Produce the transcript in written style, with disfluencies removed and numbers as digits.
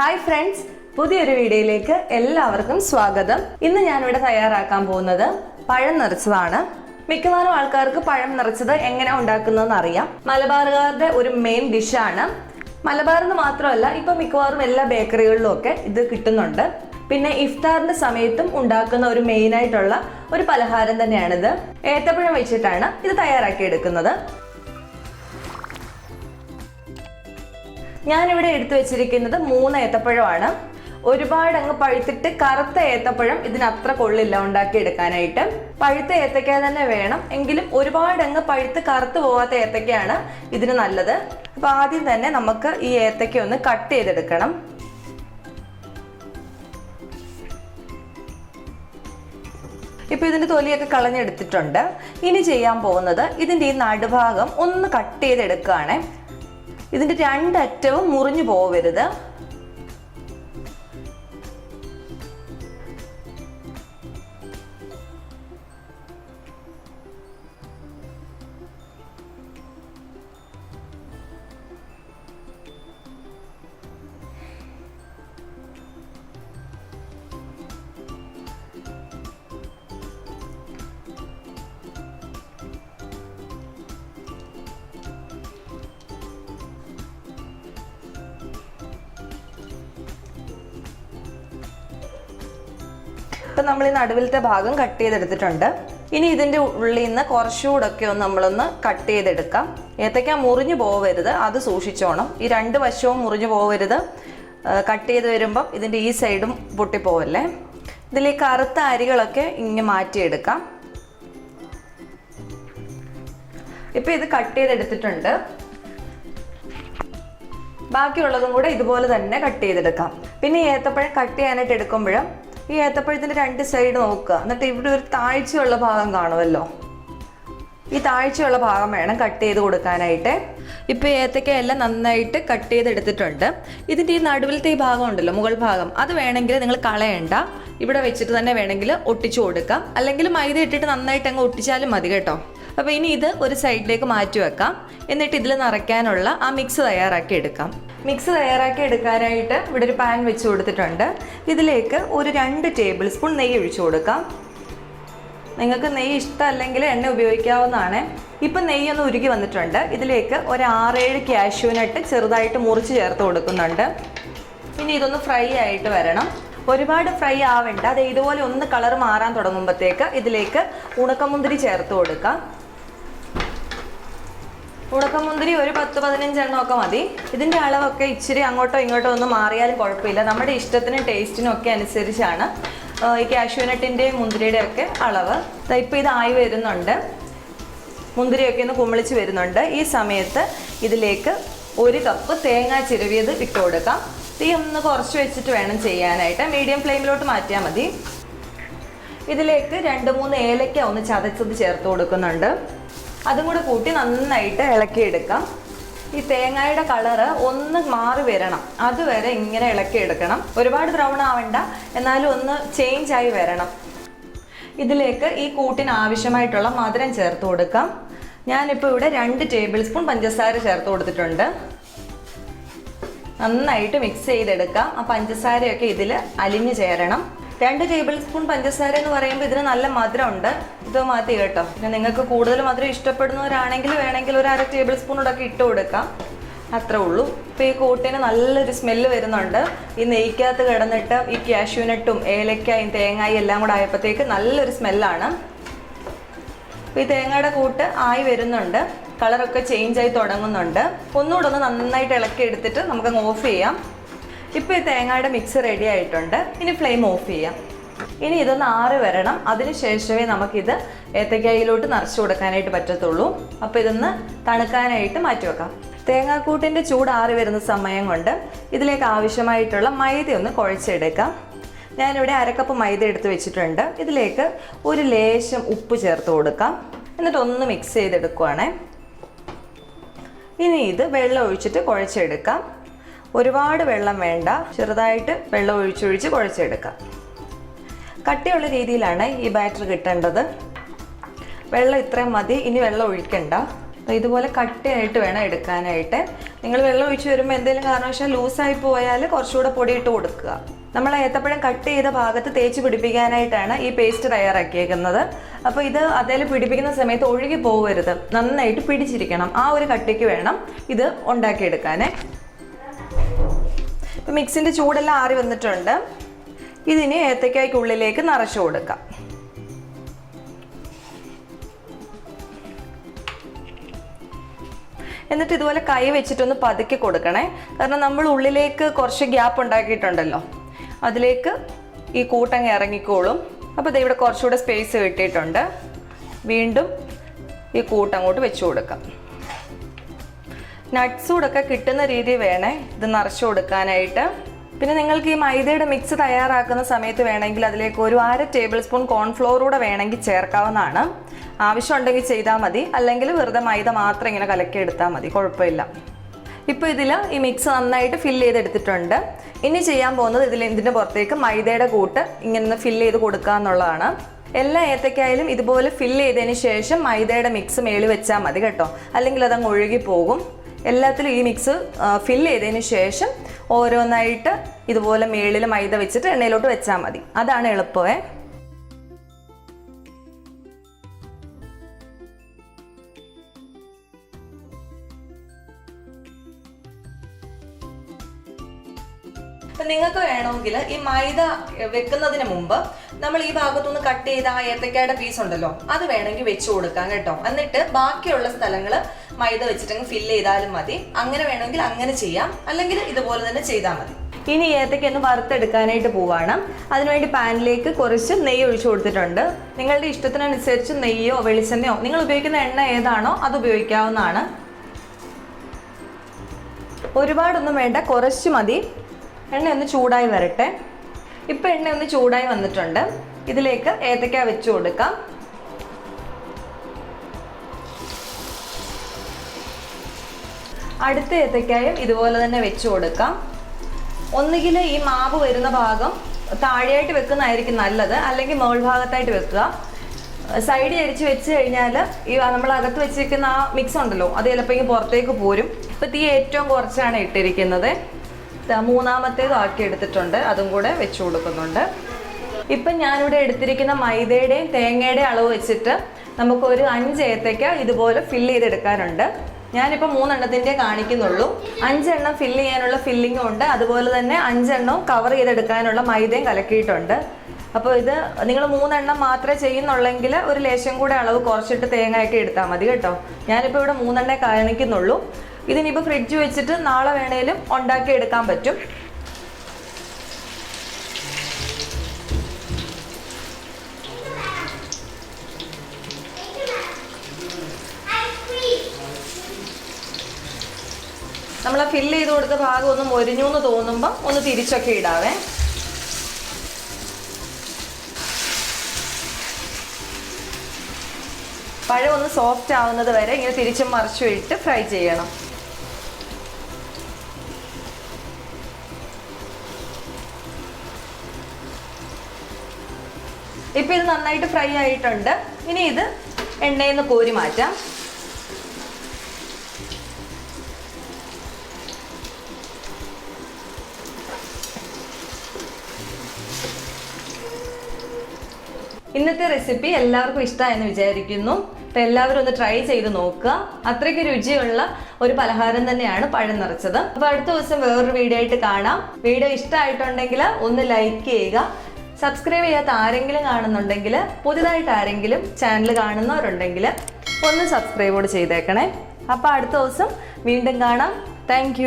Hi friends, പുതിയൊരു വീഡിയോയിലേക്ക് എല്ലാവർക്കും സ്വാഗതം. ഇന്ന് ഞാനിവിടെ തയ്യാറാക്കാൻ പോകുന്നത് പഴം നിറച്ചതാണ്. മിക്കവാറും ആൾക്കാർക്ക് പഴം നിറച്ചത് എങ്ങനെ ഉണ്ടാക്കുന്നതെന്ന് അറിയാം. മലബാറുകാരുടെ ഒരു മെയിൻ ഡിഷാണ്. മലബാറിന് മാത്രമല്ല, ഇപ്പൊ മിക്കവാറും എല്ലാ ബേക്കറികളിലും ഒക്കെ ഇത് കിട്ടുന്നുണ്ട്. പിന്നെ ഇഫ്താറിന്റെ സമയത്തും ഉണ്ടാക്കുന്ന ഒരു മെയിൻ ആയിട്ടുള്ള ഒരു പലഹാരം തന്നെയാണിത്. ഏത്തപ്പഴം വെച്ചിട്ടാണ് ഇത് തയ്യാറാക്കി എടുക്കുന്നത്. ഞാനിവിടെ എടുത്തു വെച്ചിരിക്കുന്നത് 3 ഏത്തപ്പഴമാണ്. ഒരുപാട് അങ്ങ് പഴുത്തിട്ട് കറുത്ത ഏത്തപ്പഴം ഇതിനത്ര കൊള്ളില്ല ഉണ്ടാക്കിയെടുക്കാനായിട്ട്. പഴുത്ത ഏത്തക്ക തന്നെ വേണം, എങ്കിലും ഒരുപാട് അങ്ങ് പഴുത്ത് കറുത്ത് പോവാത്ത ഏത്തക്കയാണ് ഇതിന് നല്ലത്. അപ്പൊ ആദ്യം തന്നെ നമുക്ക് ഈ ഏത്തക്ക ഒന്ന് കട്ട് ചെയ്തെടുക്കണം. ഇപ്പൊ ഇതിന്റെ തൊലിയൊക്കെ കളഞ്ഞെടുത്തിട്ടുണ്ട്. ഇനി ചെയ്യാൻ പോകുന്നത് ഇതിന്റെ ഈ നടുഭാഗം ഒന്ന് കട്ട് ചെയ്തെടുക്കുകയാണ്. ഇതിന്റെ രണ്ടറ്റവും മുറിഞ്ഞു പോവരുത്. ഇപ്പം നമ്മൾ ഈ നടുവിലത്തെ ഭാഗം കട്ട് ചെയ്തെടുത്തിട്ടുണ്ട്. ഇനി ഇതിൻ്റെ ഉള്ളിൽ നിന്ന് കുറച്ചുകൂടൊക്കെ നമ്മളൊന്ന് കട്ട് ചെയ്തെടുക്കാം. ഏത്തയ്ക്ക മുറിഞ്ഞു പോവരുത്, അത് സൂക്ഷിച്ചോണം. ഈ രണ്ട് വശവും മുറിഞ്ഞു പോവരുത്. കട്ട് ചെയ്ത് വരുമ്പം ഇതിൻ്റെ ഈ സൈഡും പൊട്ടിപ്പോവല്ലേ. ഇതിൽ ഈ കറുത്ത അരികളൊക്കെ ഇങ്ങനെ മാറ്റിയെടുക്കാം. ഇപ്പം ഇത് കട്ട് ചെയ്തെടുത്തിട്ടുണ്ട്. ബാക്കിയുള്ളതും കൂടെ ഇതുപോലെ തന്നെ കട്ട് ചെയ്തെടുക്കാം. പിന്നെ ഏത്തപ്പഴം കട്ട് ചെയ്യാനായിട്ട് എടുക്കുമ്പോഴും ഈ ഏത്തപ്പഴത്തിൻ്റെ രണ്ട് സൈഡ് നോക്കുക. എന്നിട്ട് ഇവിടെ ഒരു താഴ്ചയുള്ള ഭാഗം കാണുമല്ലോ, ഈ താഴ്ചയുള്ള ഭാഗം വേണം കട്ട് ചെയ്ത് കൊടുക്കാനായിട്ട്. ഇപ്പോൾ ഏത്തക്കയെല്ലാം നന്നായിട്ട് കട്ട് ചെയ്തെടുത്തിട്ടുണ്ട്. ഇതിൻ്റെ ഈ നടുവിലത്തെ ഈ ഭാഗം ഉണ്ടല്ലോ, മുകൾ ഭാഗം, അത് വേണമെങ്കിൽ നിങ്ങൾ കളയണ്ട. ഇവിടെ വെച്ചിട്ട് തന്നെ വേണമെങ്കിൽ ഒട്ടിച്ചു കൊടുക്കാം, അല്ലെങ്കിൽ മൈദ ഇട്ടിട്ട് നന്നായിട്ട് അങ്ങ് ഒട്ടിച്ചാലും മതി കേട്ടോ. അപ്പോൾ ഇനി ഇത് ഒരു സൈഡിലേക്ക് മാറ്റി വെക്കാം. എന്നിട്ട് ഇതിൽ നിറയ്ക്കാനുള്ള ആ മിക്സ് തയ്യാറാക്കി എടുക്കാം. മിക്സ് തയ്യാറാക്കി എടുക്കാനായിട്ട് ഇവിടെ ഒരു പാൻ വെച്ച് കൊടുത്തിട്ടുണ്ട്. ഇതിലേക്ക് ഒരു 2 ടേബിൾ സ്പൂൺ നെയ്യ് ഒഴിച്ചു കൊടുക്കാം. നിങ്ങൾക്ക് നെയ്യ് ഇഷ്ടമല്ലെങ്കിൽ എണ്ണ ഉപയോഗിക്കാവുന്നതാണ്. ഇപ്പം നെയ്യൊന്ന് ഉരുകി വന്നിട്ടുണ്ട്. ഇതിലേക്ക് ഒരു 6-7 കാഷ്യൂനട്ട് ചെറുതായിട്ട് മുറിച്ച് ചേർത്ത് കൊടുക്കുന്നുണ്ട്. ഇനി ഇതൊന്ന് ഫ്രൈ ആയിട്ട് വരണം. ഒരുപാട് ഫ്രൈ ആവേണ്ട. അത് ഇതുപോലെ ഒന്ന് കളർ മാറാൻ തുടങ്ങുമ്പോഴത്തേക്ക് ഇതിലേക്ക് ഉണക്കമുന്തിരി ചേർത്ത് കൊടുക്കാം. ഉണക്കമുന്തിരി ഒരു 10-15 എണ്ണമൊക്കെ മതി. ഇതിൻ്റെ അളവൊക്കെ ഇച്ചിരി അങ്ങോട്ടോ ഇങ്ങോട്ടോ ഒന്നും മാറിയാലും കുഴപ്പമില്ല. നമ്മുടെ ഇഷ്ടത്തിനും ടേസ്റ്റിനും ഒക്കെ അനുസരിച്ചാണ് ഈ കാഷ്യൂനട്ടിൻ്റെയും മുന്തിരിയുടെയും ഒക്കെ അളവ്. ഇപ്പോൾ ഇതായി വരുന്നുണ്ട്. മുന്തിരിയൊക്കെ ഒന്ന് കുമിളിച്ച് വരുന്നുണ്ട്. ഈ സമയത്ത് ഇതിലേക്ക് 1 കപ്പ് തേങ്ങ ചിരവിയത് ഇട്ട് കൊടുക്കാം. തീ ഒന്ന് കുറച്ച് വെച്ചിട്ട് വേണം ചെയ്യാനായിട്ട്. മീഡിയം ഫ്ലെയിമിലോട്ട് മാറ്റിയാൽ മതി. ഇതിലേക്ക് 2-3 ഏലക്ക ഒന്ന് ചതച്ചത് ചേർത്ത് കൊടുക്കുന്നുണ്ട്. അതും കൂടെ കൂട്ടി നന്നായിട്ട് ഇളക്കിയെടുക്കാം. ഈ തേങ്ങയുടെ കളറ് ഒന്ന് മാറി വരണം, അതുവരെ ഇങ്ങനെ ഇളക്കിയെടുക്കണം. ഒരുപാട് ബ്രൗൺ ആവണ്ട, എന്നാലും ഒന്ന് ചേഞ്ച് ആയി വരണം. ഇതിലേക്ക് ഈ കൂട്ടിന് ആവശ്യമായിട്ടുള്ള മധുരം ചേർത്ത് കൊടുക്കാം. ഞാനിപ്പോൾ ഇവിടെ 2 ടേബിൾ സ്പൂൺ പഞ്ചസാര ചേർത്ത് കൊടുത്തിട്ടുണ്ട്. നന്നായിട്ട് മിക്സ് ചെയ്തെടുക്കാം. ആ പഞ്ചസാരയൊക്കെ ഇതിൽ അലിഞ്ഞു ചേരണം. 2 ടേബിൾ സ്പൂൺ പഞ്ചസാര എന്ന് പറയുമ്പോൾ ഇതിന് നല്ല മധുരമുണ്ട്. ഇത് മതി കേട്ടോ. പിന്നെ നിങ്ങൾക്ക് കൂടുതൽ മധുരം ഇഷ്ടപ്പെടുന്നവരാണെങ്കിൽ വേണമെങ്കിൽ ഒരു 1/2 ടേബിൾ സ്പൂണോടൊക്കെ ഇട്ട് കൊടുക്കാം. അത്രേ ഉള്ളൂ. ഇപ്പോൾ ഈ കൂട്ടിന് നല്ലൊരു സ്മെല്ല് വരുന്നുണ്ട്. ഈ നെയ്ക്കകത്ത് കിടന്നിട്ട് ഈ കാഷ്യൂനട്ടും ഏലക്കായും തേങ്ങായും എല്ലാം കൂടെ ആയപ്പോഴത്തേക്ക് നല്ലൊരു സ്മെല്ലാണ്. അപ്പോൾ ഈ തേങ്ങയുടെ കൂട്ട് ആയി വരുന്നുണ്ട്. കളറൊക്കെ ചേഞ്ച് ആയി തുടങ്ങുന്നുണ്ട്. ഒന്നുകൂടെ ഒന്ന് നന്നായിട്ട് ഇളക്കി എടുത്തിട്ട് നമുക്കങ്ങ് ഓഫ് ചെയ്യാം. ഇപ്പോൾ ഈ തേങ്ങയുടെ മിക്സ് റെഡി ആയിട്ടുണ്ട്. ഇനി ഫ്ലെയിം ഓഫ് ചെയ്യാം. ഇനി ഇതൊന്ന് ആറി വരണം. അതിന് ശേഷമേ നമുക്കിത് ഏത്തക്കായിലോട്ട് നിറച്ച് കൊടുക്കാനായിട്ട് പറ്റത്തുള്ളൂ. അപ്പോൾ ഇതൊന്ന് തണുക്കാനായിട്ട് മാറ്റി വെക്കാം. തേങ്ങാക്കൂട്ടിൻ്റെ ചൂട് ആറി വരുന്ന സമയം കൊണ്ട് ഇതിലേക്ക് ആവശ്യമായിട്ടുള്ള മൈദ ഒന്ന് കുഴച്ചെടുക്കാം. ഞാനിവിടെ 1 കപ്പ് മൈദ എടുത്ത് വെച്ചിട്ടുണ്ട്. ഇതിലേക്ക് ഒരു ലേശം ഉപ്പ് ചേർത്ത് കൊടുക്കാം. എന്നിട്ട് ഒന്ന് മിക്സ് ചെയ്തെടുക്കുവാണേ. ഇനി ഇത് വെള്ളം ഒഴിച്ചിട്ട് കുഴച്ചെടുക്കാം. ഒരുപാട് വെള്ളം വേണ്ട, ചെറുതായിട്ട് വെള്ളം ഒഴിച്ചൊഴിച്ച് കുഴച്ചെടുക്കാം. കട്ടിയുള്ള രീതിയിലാണ് ഈ ബാറ്റർ കിട്ടേണ്ടത്. വെള്ളം ഇത്രയും മതി, ഇനി വെള്ളം ഒഴിക്കണ്ട. അപ്പോൾ ഇതുപോലെ കട്ടിയായിട്ട് വേണം എടുക്കാനായിട്ട്. നിങ്ങൾ വെള്ളം ഒഴിച്ച് വരുമ്പോൾ എന്തെങ്കിലും കാരണവശാൽ ലൂസായി പോയാൽ കുറച്ചുകൂടെ പൊടി ഇട്ട് കൊടുക്കുക. നമ്മൾ ഏത്തപ്പഴം കട്ട് ചെയ്ത ഭാഗത്ത് തേച്ച് പിടിപ്പിക്കാനായിട്ടാണ് ഈ പേസ്റ്റ് തയ്യാറാക്കിയേക്കുന്നത്. അപ്പോൾ ഇത് അതിൽ പിടിപ്പിക്കുന്ന സമയത്ത് ഒഴുകി പോകരുത്, നന്നായിട്ട് പിടിച്ചിരിക്കണം. ആ ഒരു കട്ടിക്ക് വേണം ഇത് ഉണ്ടാക്കിയെടുക്കാനേ. ഇപ്പം മിക്സിൻ്റെ ചൂടെല്ലാം ആറി വന്നിട്ടുണ്ട്. ഇതിന് ഏത്തക്കായ്ക്കുള്ളിലേക്ക് നിറച്ചു കൊടുക്കാം. എന്നിട്ട് ഇതുപോലെ കൈ വെച്ചിട്ടൊന്ന് പതുക്കി കൊടുക്കണേ. കാരണം നമ്മൾ ഉള്ളിലേക്ക് കുറച്ച് ഗ്യാപ്പ് ഉണ്ടാക്കിയിട്ടുണ്ടല്ലോ, അതിലേക്ക് ഈ കൂട്ടങ്ങ് ഇറങ്ങിക്കോളും. അപ്പോൾ ഇവിടെ കുറച്ചുകൂടെ സ്പേസ് കിട്ടിയിട്ടുണ്ട്. വീണ്ടും ഈ കൂട്ടങ്ങോട്ട് വെച്ച് കൊടുക്കാം. നട്ട്സ് കൂടൊക്കെ കിട്ടുന്ന രീതി വേണേ ഇത് നിറച്ചു കൊടുക്കാനായിട്ട്. പിന്നെ നിങ്ങൾക്ക് ഈ മൈദയുടെ മിക്സ് തയ്യാറാക്കുന്ന സമയത്ത് വേണമെങ്കിൽ അതിലേക്ക് ഒരു 1/2 ടേബിൾ സ്പൂൺ കോൺഫ്ലോർ കൂടെ വേണമെങ്കിൽ ചേർക്കാവുന്നതാണ്. ആവശ്യമുണ്ടെങ്കിൽ ചെയ്താൽ മതി, അല്ലെങ്കിൽ വെറുതെ മൈദ മാത്രം ഇങ്ങനെ കലക്കിയെടുത്താൽ മതി, കുഴപ്പമില്ല. ഇപ്പോൾ ഇതിൽ ഈ മിക്സ് നന്നായിട്ട് ഫില്ല് ചെയ്തെടുത്തിട്ടുണ്ട്. ഇനി ചെയ്യാൻ പോകുന്നത് ഇതിൻ്റെ പുറത്തേക്ക് മൈദയുടെ കൂട്ട് ഇങ്ങനെ ഫില്ല് ചെയ്ത് കൊടുക്കുക എന്നുള്ളതാണ്. എല്ലാ ഏത്തക്കായാലും ഇതുപോലെ ഫില്ല് ചെയ്തതിന് ശേഷം മൈദയുടെ മിക്സ് മേളിൽ വെച്ചാൽ മതി കേട്ടോ, അല്ലെങ്കിൽ അതങ്ങ് ഒഴുകി പോകും. എല്ലാത്തിലും ഈ മിക്സ് ഫില്ല് ചെയ്തതിന് ശേഷം ഓരോന്നായിട്ട് ഇതുപോലെ മേളിൽ മൈദ വെച്ചിട്ട് എണ്ണയിലോട്ട് വെച്ചാൽ മതി. അതാണ് എളുപ്പമേ. നിങ്ങൾക്ക് വേണമെങ്കിൽ ഈ മൈദ വെക്കുന്നതിന് മുമ്പ് നമ്മൾ ഈ ഭാഗത്തുനിന്ന് കട്ട് ചെയ്ത ആ ഏത്തക്കയുടെ പീസ് ഉണ്ടല്ലോ, അത് വേണമെങ്കിൽ വെച്ച് കൊടുക്കാം കേട്ടോ. എന്നിട്ട് ബാക്കിയുള്ള സ്ഥലങ്ങൾ മൈദ വെച്ചിട്ടങ്ങ് ഫില്ല് ചെയ്താലും മതി. അങ്ങനെ വേണമെങ്കിൽ അങ്ങനെ ചെയ്യാം, അല്ലെങ്കിൽ ഇതുപോലെ തന്നെ ചെയ്താൽ മതി. ഇനി ഏത്തക്ക ഒന്ന് വറുത്തെടുക്കാനായിട്ട് പോവാണ്. അതിനുവേണ്ടി പാനിലേക്ക് കുറച്ച് നെയ്യ് ഒഴിച്ചു കൊടുത്തിട്ടുണ്ട്. നിങ്ങളുടെ ഇഷ്ടത്തിനനുസരിച്ച് നെയ്യോ വെളിച്ചെണ്ണയോ നിങ്ങൾ ഉപയോഗിക്കുന്ന എണ്ണ ഏതാണോ അത് ഉപയോഗിക്കാവുന്നതാണ്. ഒരുപാടൊന്നും വേണ്ട, കുറച്ച് മതി. എണ്ണ ഒന്ന് ചൂടായി വരട്ടെ. ഇപ്പം എണ്ണ ഒന്ന് ചൂടായി വന്നിട്ടുണ്ട്. ഇതിലേക്ക് ഏത്തക്ക വെച്ച് കൊടുക്കാം. അടുത്ത ഏത്തക്കായും ഇതുപോലെ തന്നെ വെച്ച് കൊടുക്കാം. ഒന്നുകിൽ ഈ മാവ് വരുന്ന ഭാഗം താഴെയായിട്ട് വെക്കുന്നതായിരിക്കും നല്ലത്, അല്ലെങ്കിൽ മുകൾ ഭാഗത്തായിട്ട് വെക്കുക. സൈഡ് അരിച്ച് വെച്ച് കഴിഞ്ഞാൽ ഈ നമ്മൾ അകത്ത് വെച്ചിരിക്കുന്ന ആ മിക്സ് ഉണ്ടല്ലോ, അത് ചിലപ്പോൾ പുറത്തേക്ക് പോരും. ഇപ്പം തീ ഏറ്റവും കുറച്ചാണ് ഇട്ടിരിക്കുന്നത്. മൂന്നാമത്തേതും ആക്കി എടുത്തിട്ടുണ്ട്, അതും കൂടെ വെച്ച് കൊടുക്കുന്നുണ്ട്. ഇപ്പം ഞാനിവിടെ എടുത്തിരിക്കുന്ന മൈദയുടെയും തേങ്ങയുടെയും അളവ് വെച്ചിട്ട് നമുക്കൊരു 5 ഏത്തയ്ക്ക ഇതുപോലെ ഫില്ല് ചെയ്തെടുക്കാനുണ്ട്. ഞാനിപ്പോൾ 3 എണ്ണത്തിൻ്റെ കാണിക്കുന്നുള്ളൂ. 5 എണ്ണം ഫില്ല് ചെയ്യാനുള്ള ഫില്ലിങ്ങും ഉണ്ട്, അതുപോലെ തന്നെ 5 എണ്ണവും കവർ ചെയ്തെടുക്കാനുള്ള മൈദയും കലക്കിയിട്ടുണ്ട്. അപ്പോൾ ഇത് നിങ്ങൾ 3 എണ്ണം മാത്രമേ ചെയ്യുന്നുള്ളെങ്കിൽ ഒരു ലേശം കൂടെ അളവ് കുറച്ചിട്ട് തേങ്ങയൊക്കെ എടുത്താൽ മതി കേട്ടോ. ഞാനിപ്പോൾ ഇവിടെ 3 എണ്ണേ കാണിക്കുന്നുള്ളൂ. ഇതിനിപ്പോൾ ഫ്രിഡ്ജ് വെച്ചിട്ട് നാളെ വേണേലും ഉണ്ടാക്കി എടുക്കാൻ പറ്റും. നമ്മൾ ഫില്ല് ചെയ്ത് കൊടുത്ത ഭാഗം ഒന്ന് മൊരിഞ്ഞു എന്ന് തോന്നുമ്പോൾ ഒന്ന് തിരിച്ചൊക്കെ ഇടാവേ. പഴം ഒന്ന് സോഫ്റ്റ് ആവുന്നത് വരെ ഇങ്ങനെ തിരിച്ചും മറിച്ചും ഇട്ട് ഫ്രൈ ചെയ്യണം. ഇപ്പം ഇത് നന്നായിട്ട് ഫ്രൈ ആയിട്ടുണ്ട്. ഇനി ഇത് എണ്ണയിൽ നിന്ന് കോരി മാറ്റാം. ഇന്നത്തെ റെസിപ്പി എല്ലാവർക്കും ഇഷ്ടമായെന്ന് വിചാരിക്കുന്നു. അപ്പോൾ എല്ലാവരും ഒന്ന് ട്രൈ ചെയ്ത് നോക്കുക. അത്രയ്ക്ക് രുചിയുള്ള ഒരു പലഹാരം തന്നെയാണ് പഴം നിറച്ചത്. അപ്പോൾ അടുത്ത ദിവസം വേറൊരു വീഡിയോ ആയിട്ട് കാണാം. വീഡിയോ ഇഷ്ടമായിട്ടുണ്ടെങ്കിൽ ഒന്ന് ലൈക്ക് ചെയ്യുക. സബ്സ്ക്രൈബ് ചെയ്യാത്ത ആരെങ്കിലും കാണുന്നുണ്ടെങ്കിൽ, പുതിയതായിട്ട് ആരെങ്കിലും ചാനൽ കാണുന്നവരുണ്ടെങ്കിൽ ഒന്ന് സബ്സ്ക്രൈബ് കൂടി ചെയ്തേക്കണേ. അപ്പോൾ അടുത്ത ദിവസം വീണ്ടും കാണാം. താങ്ക്